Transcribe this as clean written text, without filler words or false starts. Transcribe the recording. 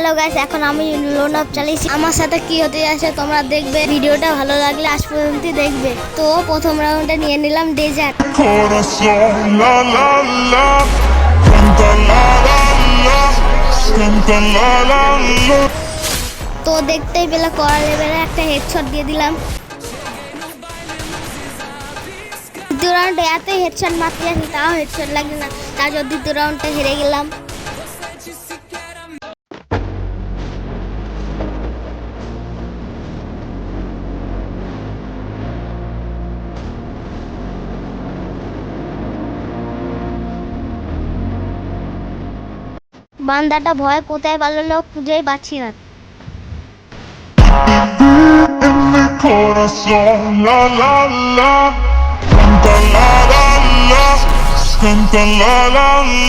Hello guys, এখন আমি loan of চালিয়েছি। আমার সাথে কি হতে যাচ্ছে তোমরা দেখবে। ভিডিওটা ভালো লাগলে আজ পর্যন্ত দেখবে। তো প্রথম রাউন্ডে নিয়ে নিলাম dessert. Corazón, la la la, canta la la la, canta la la la. তো দেখতেই পেলে করা লেভেলে একটা হেডশট দিয়ে দিলাম। দ্বিতীয় রাউন্ডে এত হেডশট মারতে যাচ্ছি তাও হেডশট লাগে না, তার জন্য দ্বিতীয় রাউন্ডে হেরে গেলাম। বান্দাটা ভয় কোথায় পালালো খুঁজেই পাচ্ছি না। En mi corazón, la la la, canta la la la, canta la la la.